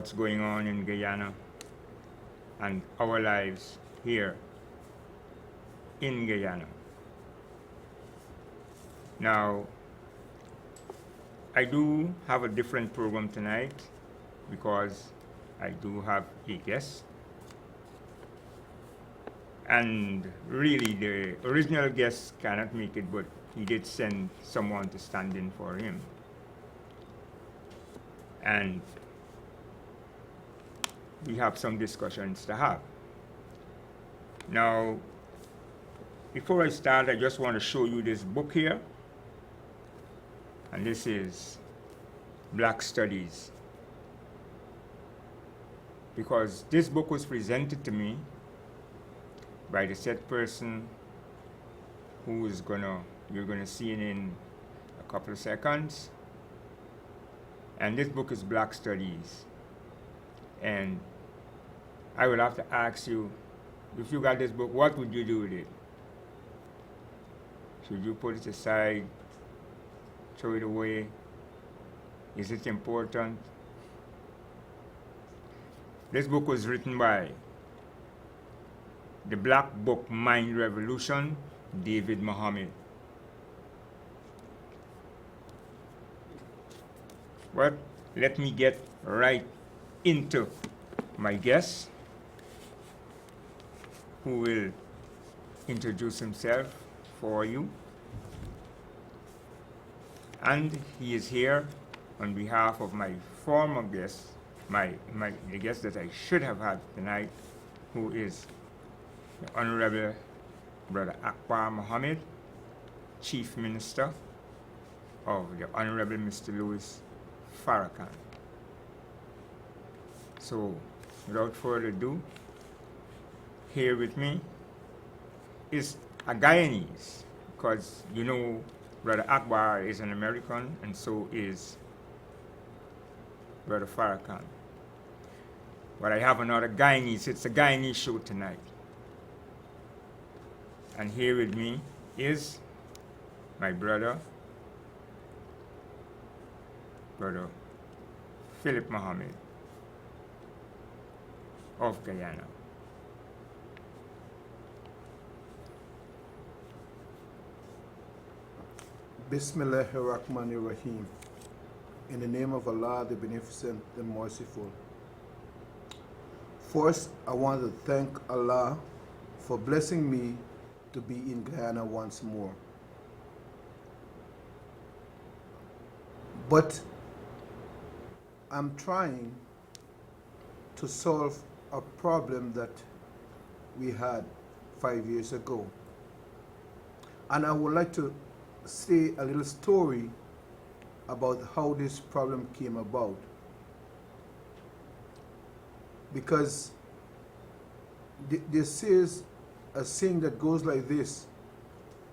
what's going on in Guyana and our lives here in Guyana. Now, I do have a different program tonight because I do have a guest. And really, the original guest cannot make it, but he did send someone to stand in for him. And we have some discussions to have. Now, before I start, I just want to show you this book here. And this is Black Studies. Because this book was presented to me by the said person who is you're gonna see it in a couple of seconds. And this book is Black Studies. And I would have to ask you, if you got this book, what would you do with it? Should you put it aside, throw it away? Is it important? This book was written by the Black Book Mind Revolution, David Muhammad. But let me get right into my guest, who will introduce himself for you. And he is here on behalf of my former guest, the guest that I should have had tonight, who is the Honorable Brother Akbar Muhammad, Chief Minister of the Honorable Mr. Louis Farrakhan. So, without further ado, here with me is a Guyanese, because you know Brother Akbar is an American, and so is Brother Farrakhan. But I have another Guyanese. It's a Guyanese show tonight. And here with me is my brother, Brother Philip Muhammad of Guyana. Bismillahirrahmanirrahim. In the name of Allah, the Beneficent, the Merciful. First, I want to thank Allah for blessing me to be in Guyana once more. But I'm trying to solve a problem that we had 5 years ago. And I would like to say a little story about how this problem came about. Because this is a saying that goes like this: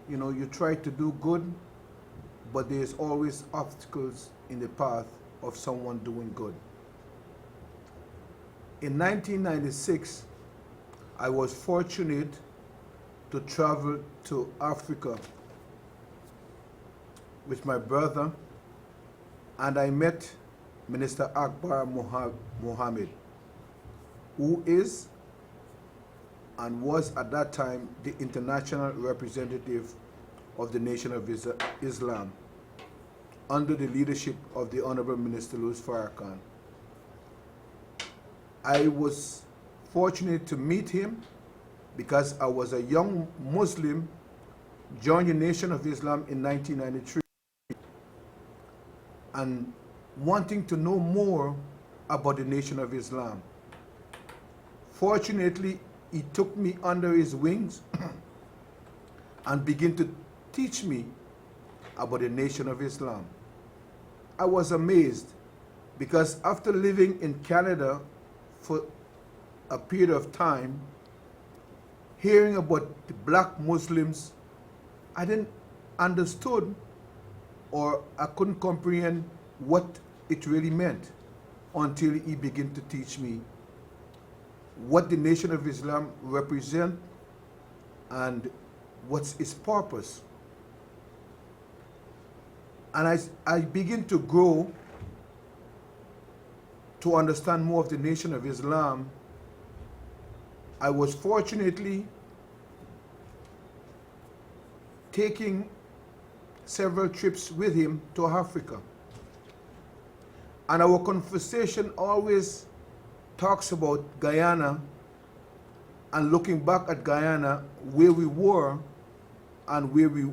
you know, you try to do good, but there's always obstacles in the path of someone doing good. In 1996, I was fortunate to travel to Africa with my brother, and I met Minister Akbar Mohammed, who is and was at that time the international representative of the Nation of Islam under the leadership of the Honorable Minister Louis Farrakhan. I was fortunate to meet him because I was a young Muslim, joined the Nation of Islam in 1993, and wanting to know more about the Nation of Islam. Fortunately, he took me under his wings and began to teach me about the Nation of Islam. I was amazed because after living in Canada for a period of time, hearing about the black Muslims, I didn't understood, or I couldn't comprehend what it really meant until he began to teach me what the Nation of Islam represent and what's its purpose. And I begin to grow to understand more of the Nation of Islam, I was fortunately taking several trips with him to Africa. And our conversation always talks about Guyana and looking back at Guyana, where we were and where we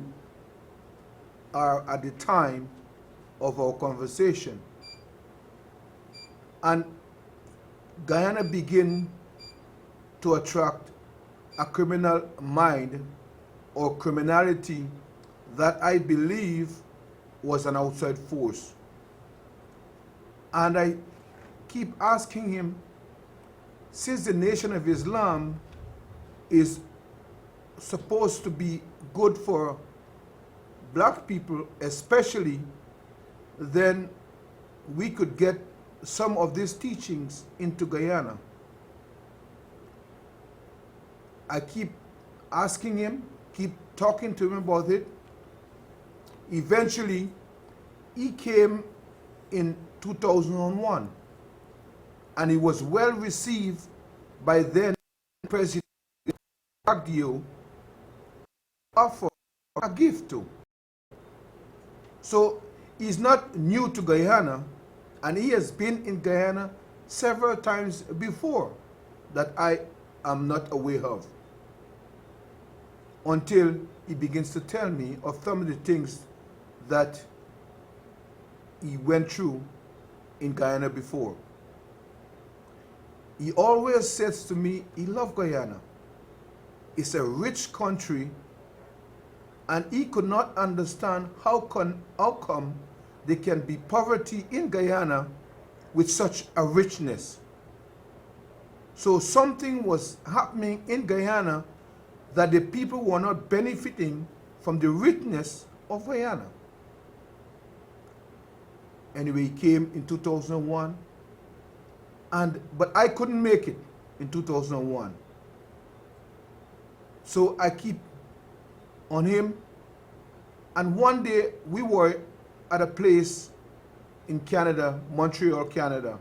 are at the time of our conversation. And Guyana began to attract a criminal mind or criminality that I believe was an outside force. And I keep asking him, since the Nation of Islam is supposed to be good for black people especially, then we could get some of these teachings into Guyana. I keep asking him, keep talking to him about it. Eventually, he came in 2001, and he was well received by then President Agdio, offered a gift to. So he's not new to Guyana, and he has been in Guyana several times before that I am not aware of, until he begins to tell me of some of the things that he went through in Guyana before. He always says to me he loves Guyana. It's a rich country, and he could not understand how come there can be poverty in Guyana with such a richness. So something was happening in Guyana that the people were not benefiting from the richness of Guyana. Anyway, he came in 2001, but I couldn't make it in 2001. So I keep on him, and one day we were at a place in Canada, Montreal, Canada,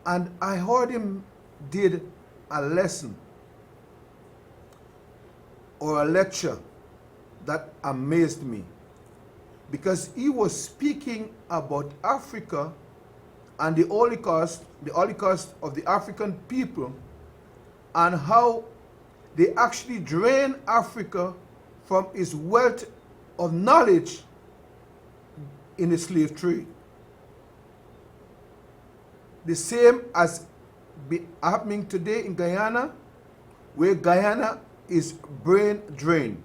and I heard him did a lesson or a lecture that amazed me, because he was speaking about Africa and the Holocaust of the African people, and how they actually drained Africa from its wealth of knowledge in the slave trade. The same as happening today in Guyana, where Guyana is brain drained.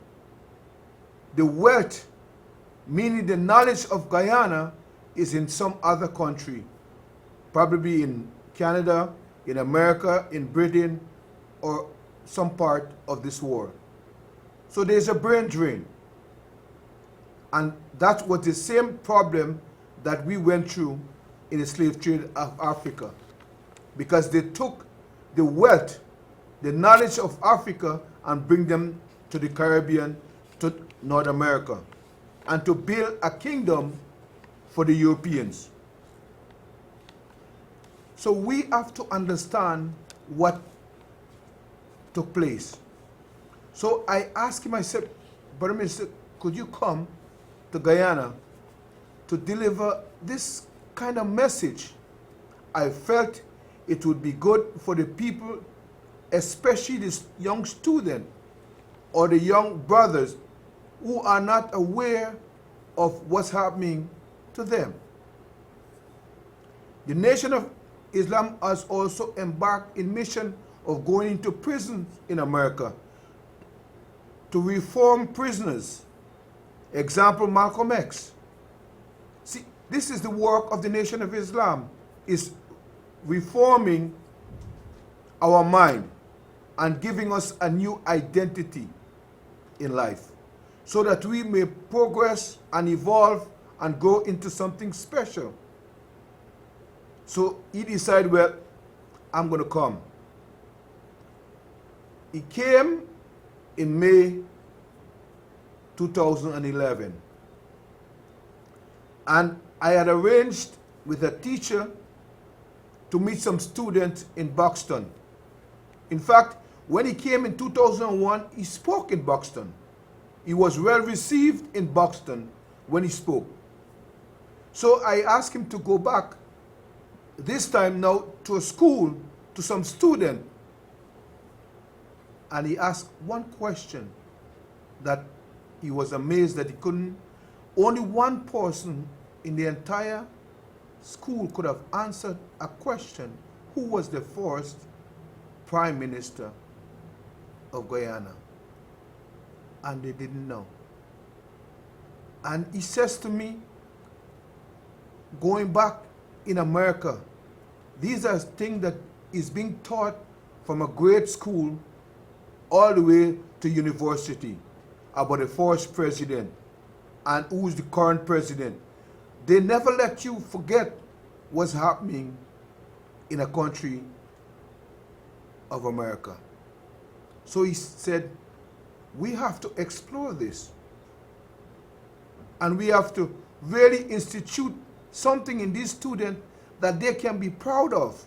The wealth, meaning the knowledge of Guyana, is in some other country, probably in Canada, in America, in Britain, or some part of this world. So there's a brain drain. And that was the same problem that we went through in the slave trade of Africa, because they took the wealth, the knowledge of Africa, and bring them to the Caribbean, to North America, and to build a kingdom for the Europeans. So we have to understand what took place. So I asked him, I said, Brother Minister, could you come to Guyana to deliver this kind of message? I felt it would be good for the people, especially this young student or the young brothers who are not aware of what's happening to them. The Nation of Islam has also embarked in mission of going into prisons in America to reform prisoners. Example, Malcolm X. See, this is the work of the Nation of Islam, is reforming our mind and giving us a new identity in life, so that we may progress and evolve and grow into something special. So he decided, well, I'm going to come. He came in May 2011. And I had arranged with a teacher to meet some students in Buxton. In fact, when he came in 2001, he spoke in Buxton. He was well received in Buxton when he spoke. So I asked him to go back, this time now to a school, to some student. And he asked one question that he was amazed that he couldn't, only one person in the entire school could have answered a question: who was the first Prime Minister of Guyana? And they didn't know. And he says to me, going back in America, these are things that is being taught from a grade school all the way to university about the first president and who's the current president. They never let you forget what's happening in a country of America. So he said, we have to explore this. And we have to really institute something in these students that they can be proud of.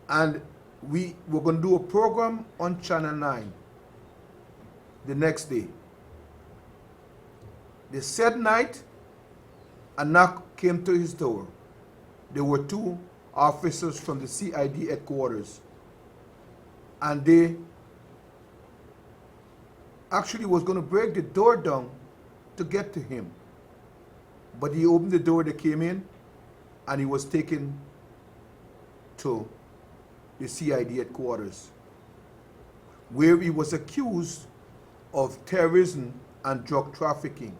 And we were going to do a program on Channel 9 the next day. The said night, a knock came to his door. There were two officers from the CID headquarters. And they actually was going to break the door down to get to him. But he opened the door, they came in, and he was taken to the CID headquarters, where he was accused of terrorism and drug trafficking.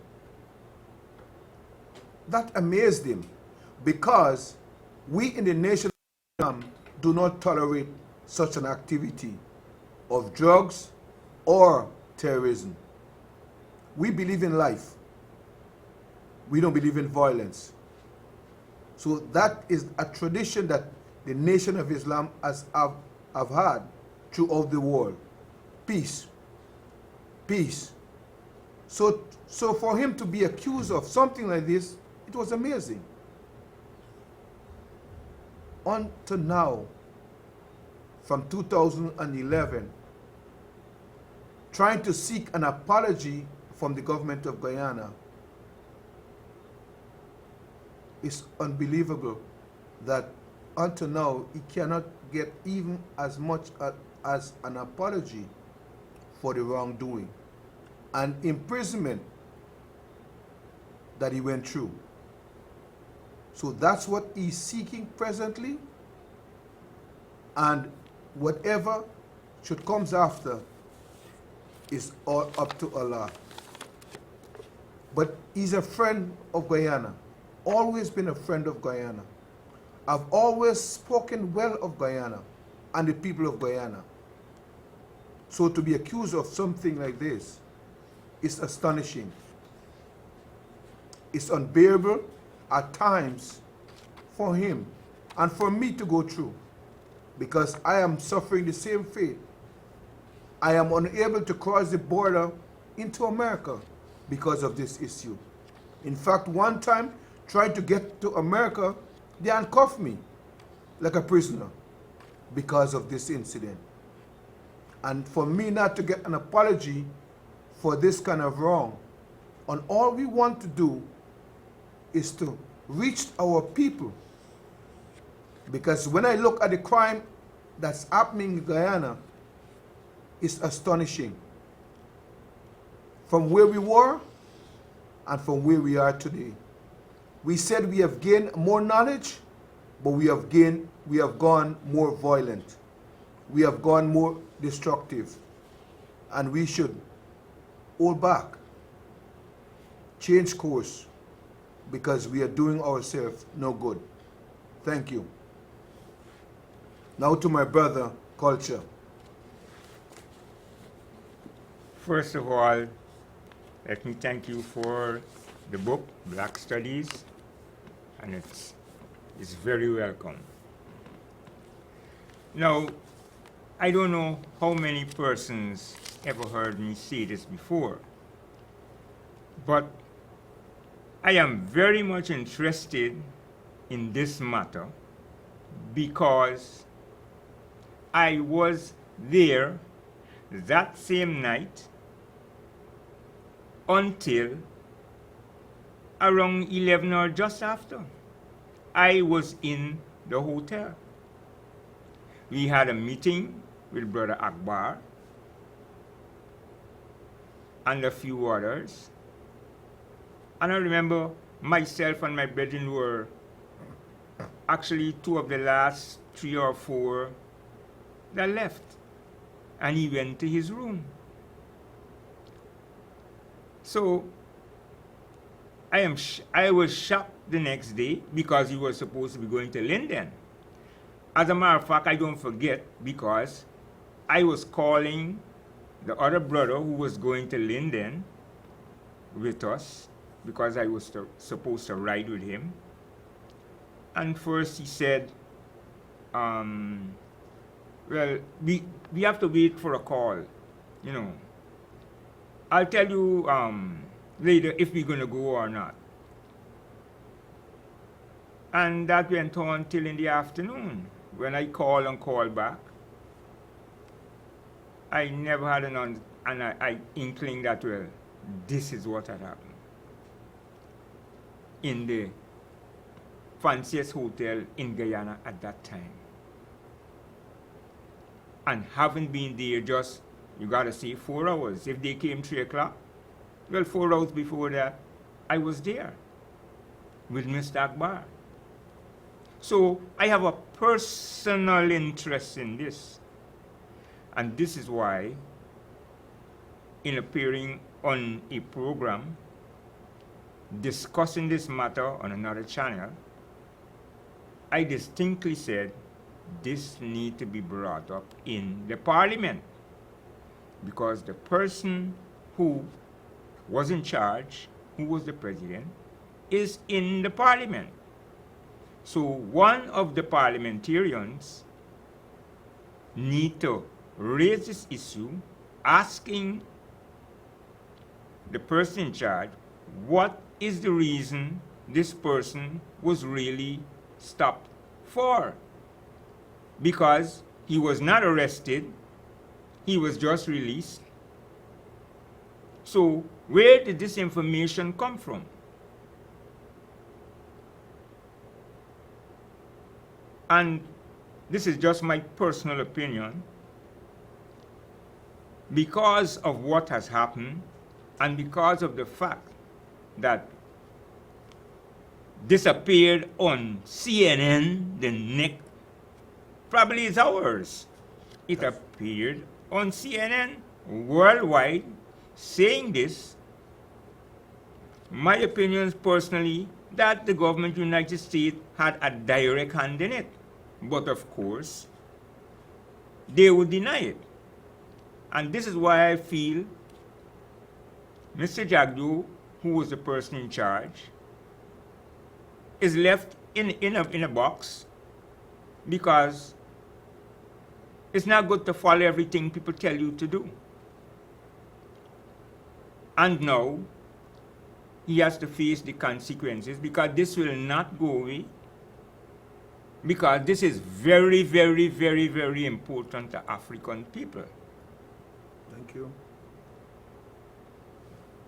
That amazed him, because we in the nation of Islam do not tolerate such an activity of drugs or terrorism. We believe in life. We don't believe in violence. So that is a tradition that the Nation of Islam have had throughout the world. Peace. Peace. So for him to be accused of something like this, it was amazing. Until now, from 2011, trying to seek an apology from the government of Guyana, it's unbelievable that until now he cannot get even as much as an apology for the wrongdoing and imprisonment that he went through. So that's what he's seeking presently, and whatever should comes after is all up to Allah. But he's a friend of Guyana, always been a friend of Guyana. I've always spoken well of Guyana and the people of Guyana. So to be accused of something like this is astonishing. It's unbearable at times for him and for me to go through, because I am suffering the same fate. I am unable to cross the border into America because of this issue. In fact, one time, trying to get to America, they handcuffed me like a prisoner because of this incident. And for me not to get an apology for this kind of wrong, and all we want to do is to reach our people. Because when I look at the crime that's happening in Guyana, it's astonishing. From where we were and from where we are today. We said we have gained more knowledge, but we have gone more violent. We have gone more destructive. And we should hold back, change course, because we are doing ourselves no good. Thank you. Now to my brother, Culture. First of all, let me thank you for the book, Black Studies, and it's very welcome. Now, I don't know how many persons ever heard me say this before, but I am very much interested in this matter because I was there that same night until around 11 or just after. I was in the hotel. We had a meeting with Brother Akbar and a few others. And I remember myself and my brethren were actually two of the last 3 or 4 that left. And he went to his room. So I was shocked the next day because he was supposed to be going to Linden. As a matter of fact, I don't forget because I was calling the other brother who was going to Linden with us because I was supposed to ride with him. And first he said, well, we have to wait for a call, you know. I'll tell you later if we're going to go or not. And that went on till in the afternoon. When I called and called back, I never had an inkling that, well, this is what had happened. In the fanciest hotel in Guyana at that time. And having been there just, you gotta say, 4 hours. If they came 3 o'clock, well, 4 hours before that, I was there with Mr. Akbar. So I have a personal interest in this. And this is why, in appearing on a program discussing this matter on another channel, I distinctly said this need to be brought up in the parliament because the person who was in charge, who was the president, is in the parliament. So one of the parliamentarians need to raise this issue, asking the person in charge what is the reason this person was really stopped for. Because he was not arrested, he was just released. So where did this information come from? And this is just my personal opinion. Because of what has happened, and because of the fact that this appeared on CNN the next, probably it's hours. It appeared on CNN worldwide saying this. My opinion is personally that the government of the United States had a direct hand in it. But of course, they would deny it. And this is why I feel Mr. Jagdu, who was the person in charge, is left in a box because it's not good to follow everything people tell you to do. And now he has to face the consequences because this will not go away, because this is very, very, very, very important to African people. Thank you.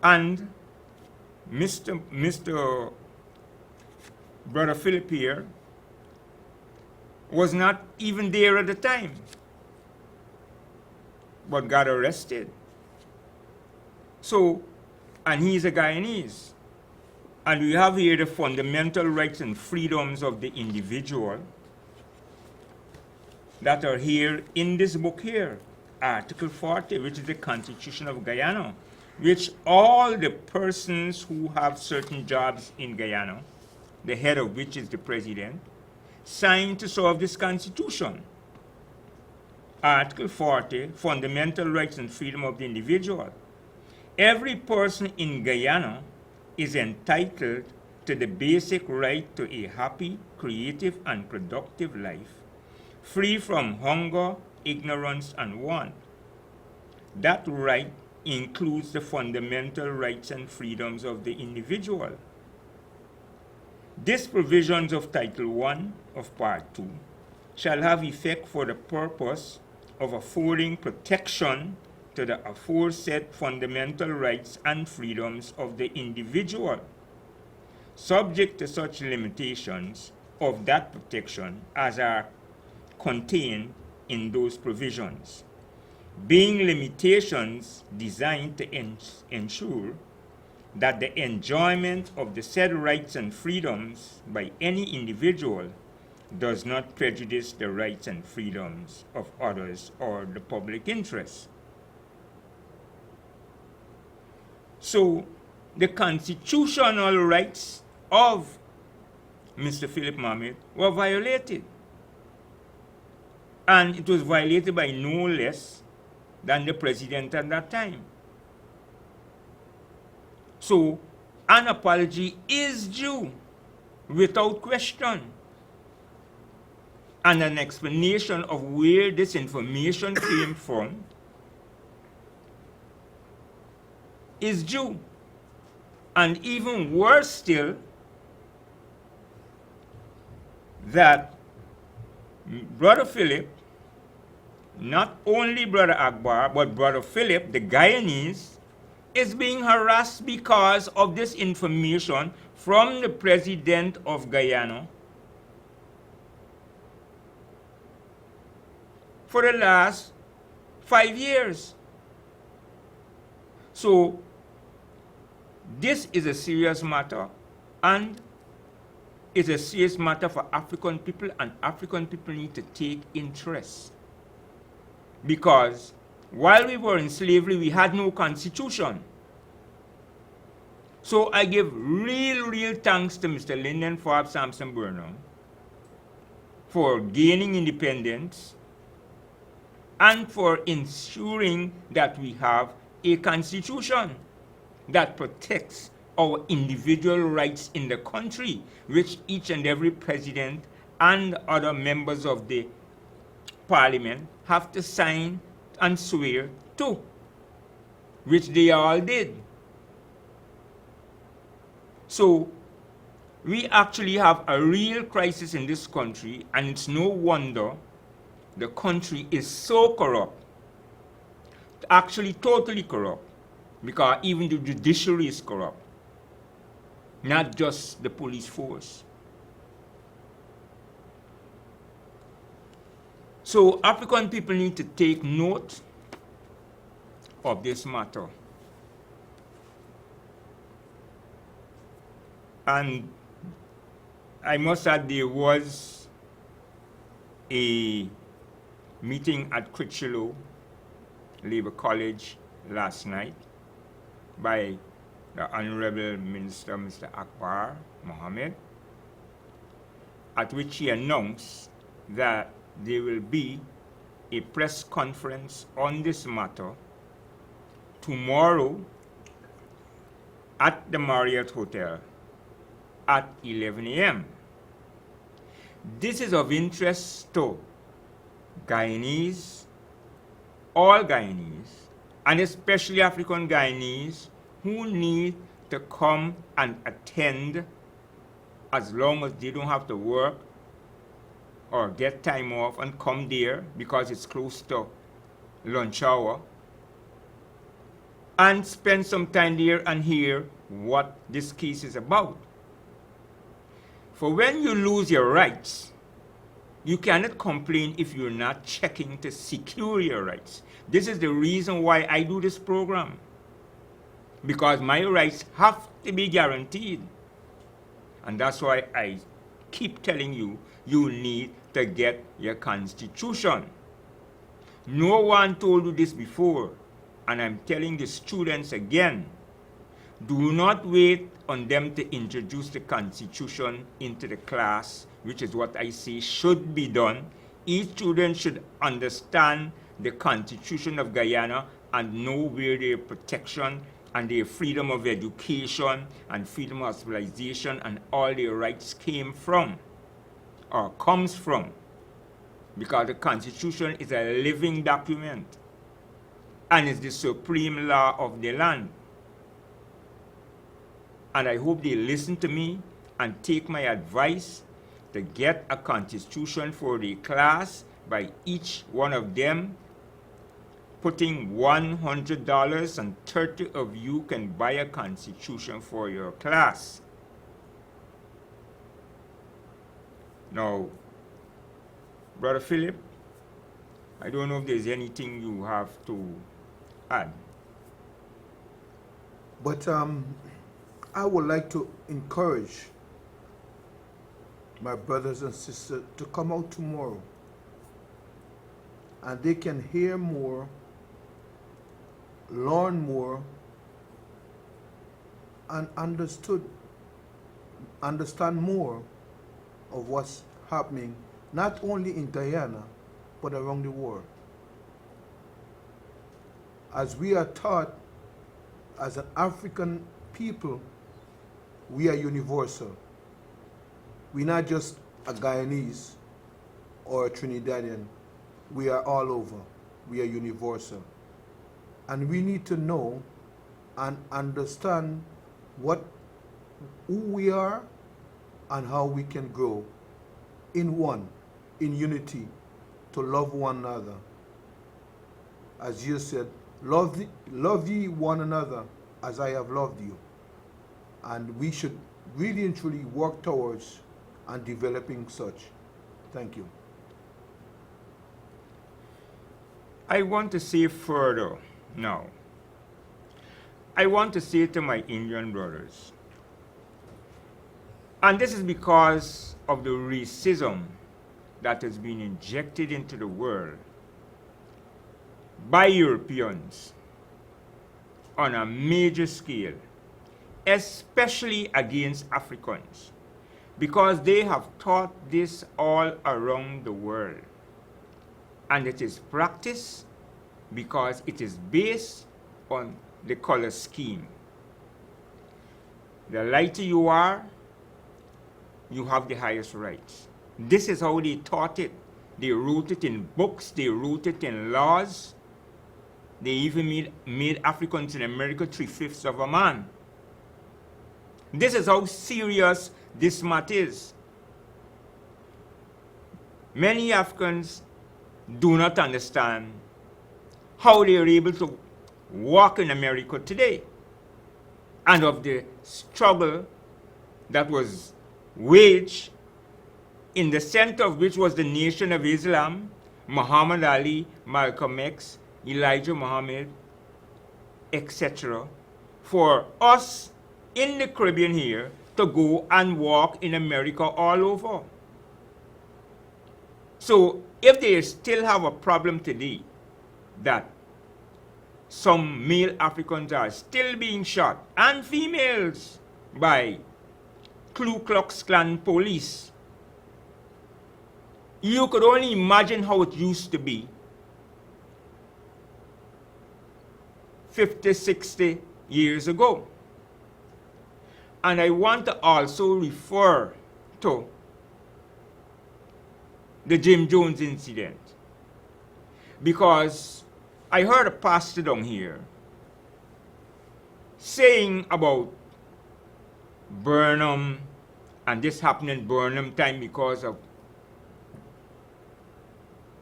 And Mr. Brother Philip here was not even there at the time, but got arrested. So, and he's a Guyanese. And we have here the fundamental rights and freedoms of the individual that are here in this book here, Article 40, which is the Constitution of Guyana, which all the persons who have certain jobs in Guyana, the head of which is the president, signed to serve this Constitution. Article 40, fundamental rights and freedom of the individual. Every person in Guyana is entitled to the basic right to a happy, creative, and productive life, free from hunger, ignorance, and want. That right includes the fundamental rights and freedoms of the individual. These provisions of Title I of Part 2 shall have effect for the purpose of affording protection to the aforesaid fundamental rights and freedoms of the individual, subject to such limitations of that protection as are contained in those provisions, being limitations designed to ensure that the enjoyment of the said rights and freedoms by any individual does not prejudice the rights and freedoms of others or the public interest. So, the constitutional rights of Mr. Philip Mohammed were violated. And it was violated by no less than the president at that time. So, an apology is due, without question. And an explanation of where this information came from is due. And even worse still, that Brother Philip, not only Brother Akbar, but Brother Philip, the Guyanese, is being harassed because of this information from the President of Guyana for the last 5 years. So, this is a serious matter, and it's a serious matter for African people, and African people need to take interest. Because while we were in slavery, we had no constitution. So I give real thanks to Mr. Lyndon Forbes Sampson Burnham for gaining independence and for ensuring that we have a constitution that protects our individual rights in the country, which each and every president and other members of the parliament have to sign and swear to, which they all did. So we actually have a real crisis in this country, and it's no wonder the country is so corrupt, actually totally corrupt, because even the judiciary is corrupt, not just the police force. So African people need to take note of this matter. And I must add, there was a meeting at Critchlow Labour College last night by the Honorable Minister, Mr. Akbar Mohammed, at which he announced that there will be a press conference on this matter tomorrow at the Marriott Hotel at 11 a.m. This is of interest to Guyanese, all Guyanese, and especially African Guyanese who need to come and attend as long as they don't have to work or get time off and come there because it's close to lunch hour, and spend some time there and hear what this case is about. For when you lose your rights, you cannot complain if you're not checking to secure your rights. This is the reason why I do this program, because my rights have to be guaranteed. And that's why I keep telling you, you need to get your constitution. No one told you this before, and I'm telling the students again, do not wait on them to introduce the constitution into the class, which is what I say should be done. Each student should understand the Constitution of Guyana and know where their protection and their freedom of education and freedom of civilization and all their rights came from or comes from, because the Constitution is a living document and is the supreme law of the land. And I hope they listen to me and take my advice to get a constitution for the class by each one of them, putting $100, and 30 of you can buy a constitution for your class. Now, Brother Philip, I don't know if there's anything you have to add. But I would like to encourage my brothers and sisters to come out tomorrow, and they can hear more, learn more, and understand more of what's happening, not only in Guyana, but around the world. As we are taught, as an African people, we are universal. We're not just a Guyanese or a Trinidadian. We are all over. We are universal. And we need to know and understand who we are and how we can grow in unity, to love one another. As Jesus said, love ye one another as I have loved you. And we should really and truly work towards and developing such. Thank you. I want to say further now. I want to say to my Indian brothers, and this is because of the racism that has been injected into the world by Europeans on a major scale, especially against Africans, because they have taught this all around the world. And it is practiced because it is based on the color scheme. The lighter you are, you have the highest rights. This is how they taught it. They wrote it in books, they wrote it in laws. They even made Africans in America 3/5 of a man. This is how serious this matter is. Many Africans do not understand how they are able to walk in America today, and of the struggle that was waged, in the center of which was the Nation of Islam, Muhammad Ali, Malcolm X, Elijah Muhammad, etc., for us in the Caribbean here to go and walk in America all over. So if they still have a problem today that some male Africans are still being shot, and females, by Ku Klux Klan police, you could only imagine how it used to be 50, 60 years ago. And I want to also refer to the Jim Jones incident, because I heard a pastor down here saying about Burnham, and this happened in Burnham time because of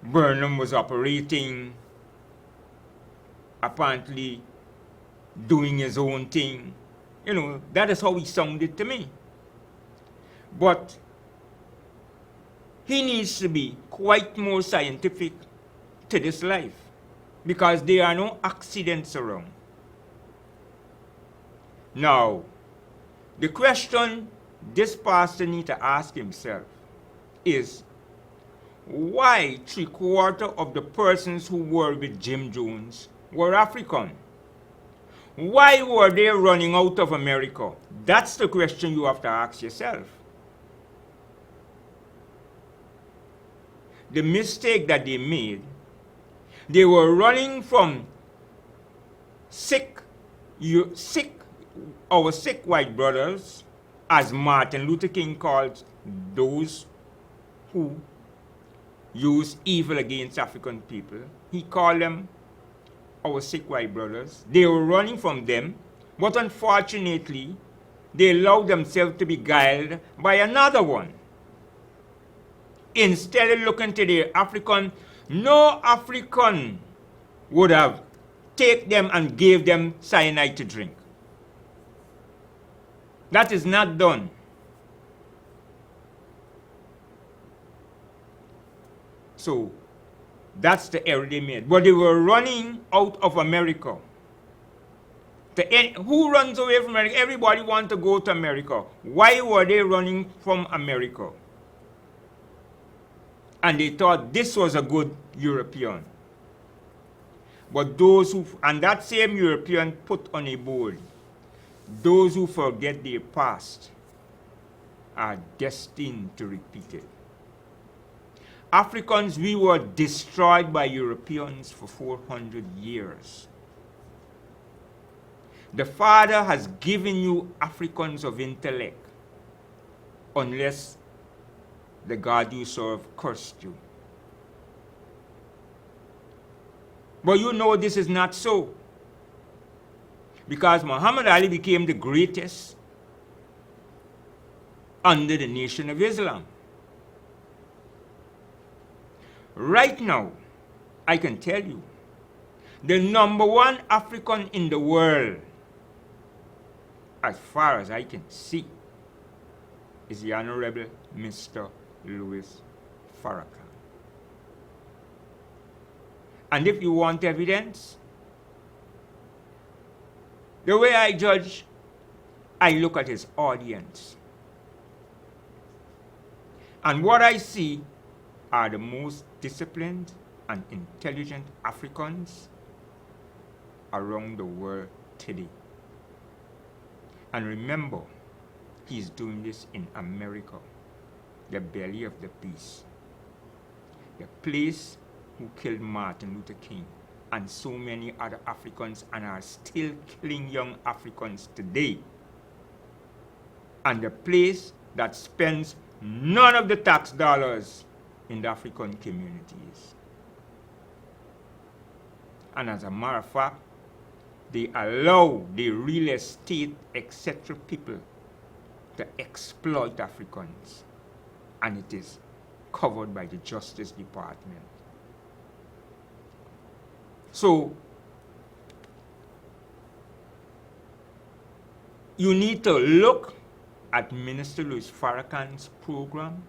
Burnham was operating, apparently doing his own thing. You know, that is how he sounded to me. But he needs to be quite more scientific to this life, because there are no accidents around. Now, the question this pastor needs to ask himself is, why 3/4 of the persons who were with Jim Jones were African? Why were they running out of America? That's the question you have to ask yourself. The mistake that they made, they were running from our sick white brothers, as Martin Luther King called those who use evil against African people. He called them our sick white brothers. They were running from them, but unfortunately, they allow themselves to be guiled by another one. Instead of looking to the African, no African would have take them and gave them cyanide to drink. That is not done. So that's the error they made. But they were running out of America. Who runs away from America? Everybody wants to go to America. Why were they running from America? And they thought this was a good European. But those who, and that same European put on a board, those who forget their past are destined to repeat it. Africans, we were destroyed by Europeans for 400 years. The Father has given you Africans of intellect, unless the God you serve cursed you. But you know this is not so. Because Muhammad Ali became the greatest under the Nation of Islam. Right now, I can tell you, the number one African in the world, as far as I can see, is the Honorable Mr. Louis Farrakhan. And if you want evidence, the way I judge, I look at his audience. And what I see are the most disciplined and intelligent Africans around the world today. And remember, he's doing this in America, the belly of the beast, the place who killed Martin Luther King and so many other Africans and are still killing young Africans today, and the place that spends none of the tax dollars in the African communities. And as a matter of fact, they allow the real estate, etc. people to exploit Africans, and it is covered by the Justice Department. So, you need to look at Minister Louis Farrakhan's program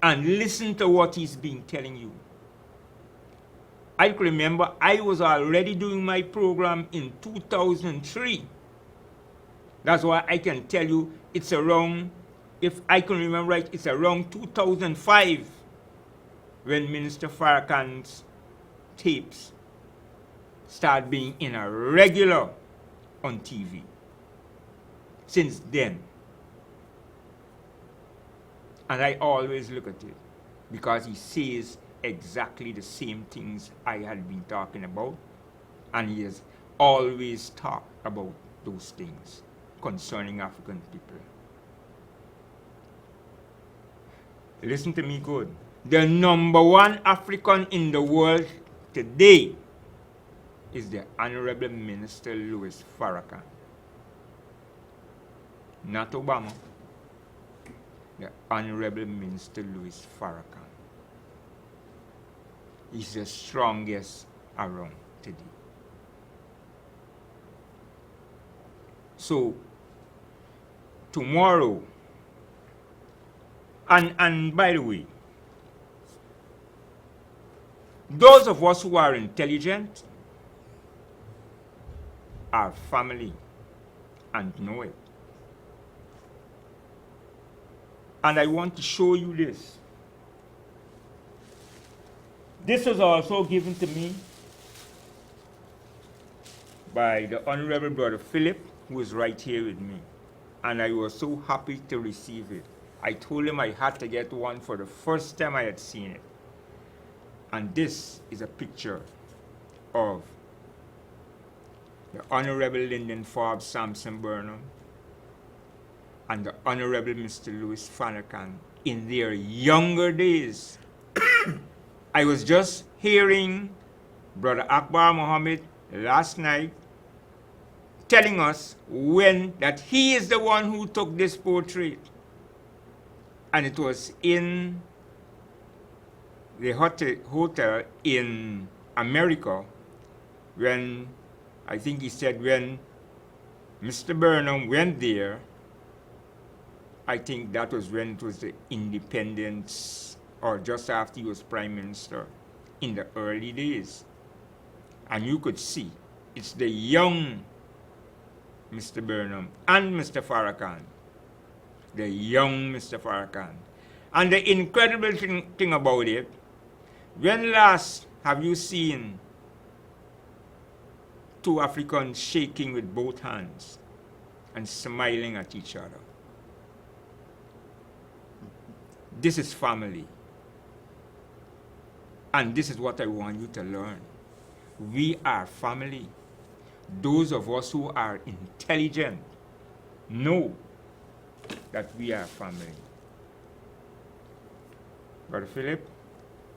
and listen to what he's been telling you. I can remember I was already doing my program in 2003. That's why I can tell you it's around, if I can remember right, it's around 2005 when Minister Farrakhan's tapes start being in a regular on TV. Since then, and I always look at it because he says exactly the same things I had been talking about, and he has always talked about those things concerning African people. Listen to me good. The number one African in the world today is the Honorable Minister Louis Farrakhan. Not Obama. The Honorable Minister Louis Farrakhan. He's the strongest around today. So, tomorrow, and by the way, those of us who are intelligent are family and know it. And I want to show you this. This was also given to me by the Honorable Brother Philip, who is right here with me. And I was so happy to receive it. I told him I had to get one for the first time I had seen it. And this is a picture of the Honorable Lyndon Forbes Sampson Burnham and the Honorable Mr. Louis Farrakhan in their younger days. I was just hearing Brother Akbar Muhammad last night telling us when that he is the one who took this portrait. And it was in the hotel in America when, I think he said when Mr. Burnham went there, I think that was when it was the independence, or just after he was prime minister, in the early days. And you could see, it's the young Mr. Burnham and Mr. Farrakhan. The young Mr. Farrakhan. And the incredible thing about it, when last have you seen two Africans shaking with both hands and smiling at each other? This is family. And this is what I want you to learn. We are family. Those of us who are intelligent know that we are family. Brother Philip,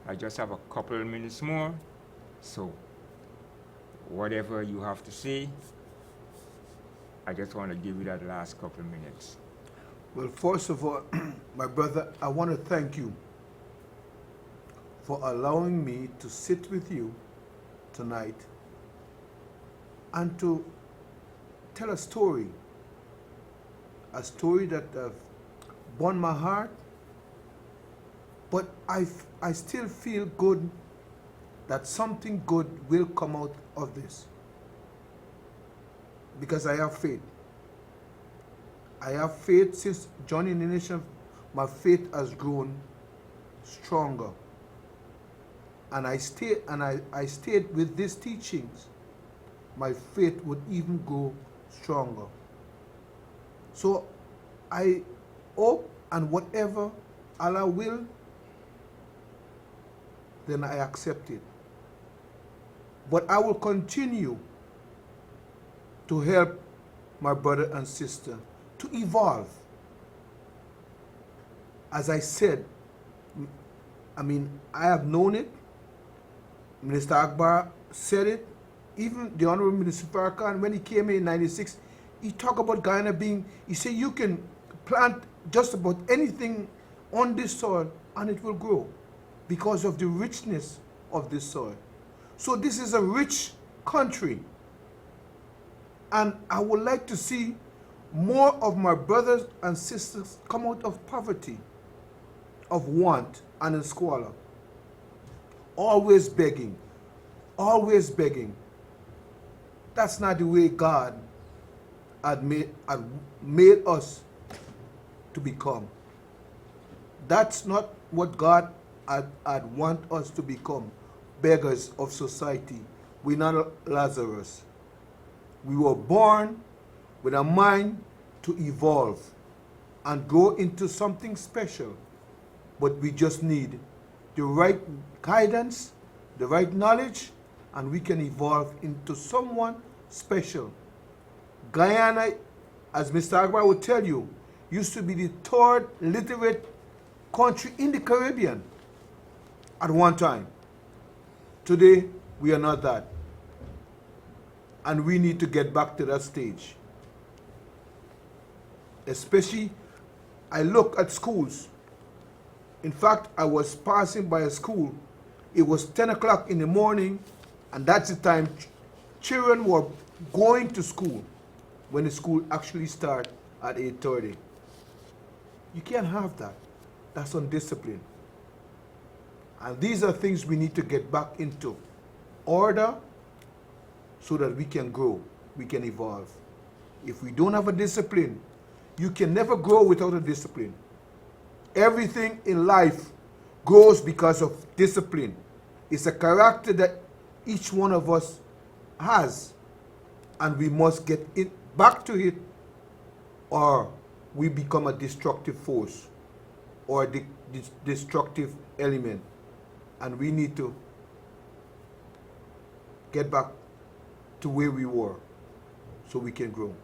I just have a couple of minutes more, so whatever you have to say, I just want to give you that last couple of minutes. Well, first of all, my brother, I want to thank you for allowing me to sit with you tonight and to tell a story that won my heart, but I still feel good that something good will come out of this, because I have faith. I have faith since joining the nation. My faith has grown stronger, and I stayed with these teachings. My faith would even grow stronger. So I hope, and whatever Allah will, then I accept it. But I will continue to help my brother and sister to evolve. As I said, I have known it. Minister Akbar said it. Even the Honorable Minister Farrakhan, when he came here in '96, he talked about Guyana being, he said you can plant just about anything on this soil and it will grow because of the richness of this soil. So this is a rich country. And I would like to see more of my brothers and sisters come out of poverty, of want and in squalor. Always begging, always begging. That's not the way God had made us to become. That's not what God had want us to become, beggars of society. We're not Lazarus. We were born with a mind to evolve and grow into something special. But we just need the right guidance, the right knowledge, and we can evolve into someone special. Guyana, as Mr. Akbar would tell you, used to be the third literate country in the Caribbean at one time. Today, we are not that. And we need to get back to that stage. Especially, I look at schools. In fact, I was passing by a school. It was 10 o'clock in the morning, and that's the time children were going to school when the school actually starts at 8:30. You can't have that. That's undisciplined. And these are things we need to get back into order so that we can grow, we can evolve. If we don't have a discipline, you can never grow without a discipline. Everything in life grows because of discipline. It's a character that each one of us has, and we must get it back to it, or we become a destructive force or a destructive element. And we need to get back to where we were so we can grow.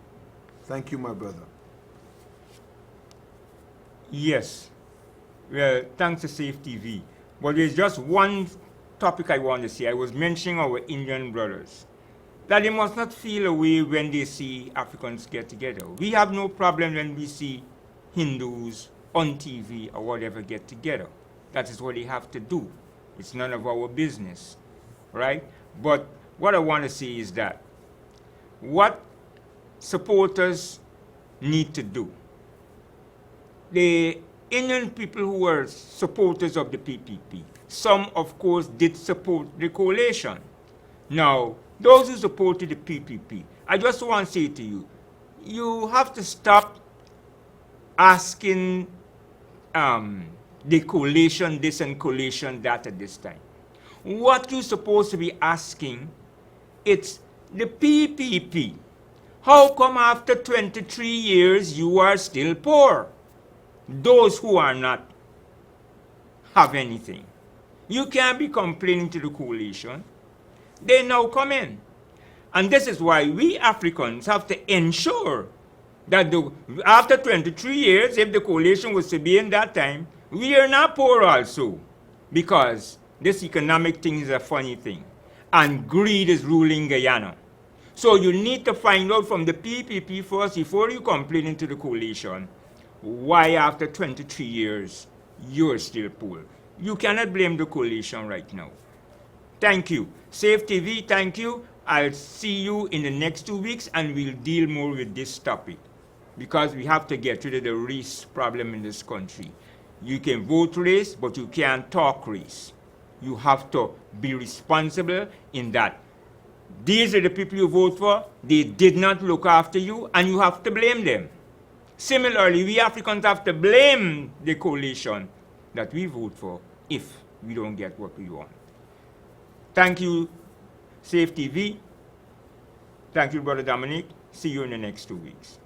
Thank you, my brother. Yes. Well, thanks to Safe TV. But there's just one topic I want to say. I was mentioning our Indian brothers. that they must not feel away when they see Africans get together. We have no problem when we see Hindus on TV or whatever get together. That is what they have to do. It's none of our business, right? But what I want to say is that what supporters need to do, the Indian people who were supporters of the PPP, some of course did support the coalition. Now, those who supported the PPP, I just want to say to you, you have to stop asking the coalition this and coalition that at this time. What you're supposed to be asking, it's the PPP. How come after 23 years you are still poor? Those who are not have anything. You can't be complaining to the coalition. They now come in. And this is why we Africans have to ensure that after 23 years, if the coalition was to be in that time, we are not poor also. Because this economic thing is a funny thing. And greed is ruling Guyana. So you need to find out from the PPP first, before you complain to the coalition, why after 23 years, you're still poor. You cannot blame the coalition right now. Thank you. Safe TV, thank you. I'll see you in the next 2 weeks and we'll deal more with this topic. Because we have to get rid of the race problem in this country. You can vote race, but you can't talk race. You have to be responsible in that. These are the people you vote for. They did not look after you, and you have to blame them. Similarly, we Africans have to blame the coalition that we vote for if we don't get what we want. Thank you, Safe TV. Thank you, Brother Dominic. See you in the next 2 weeks.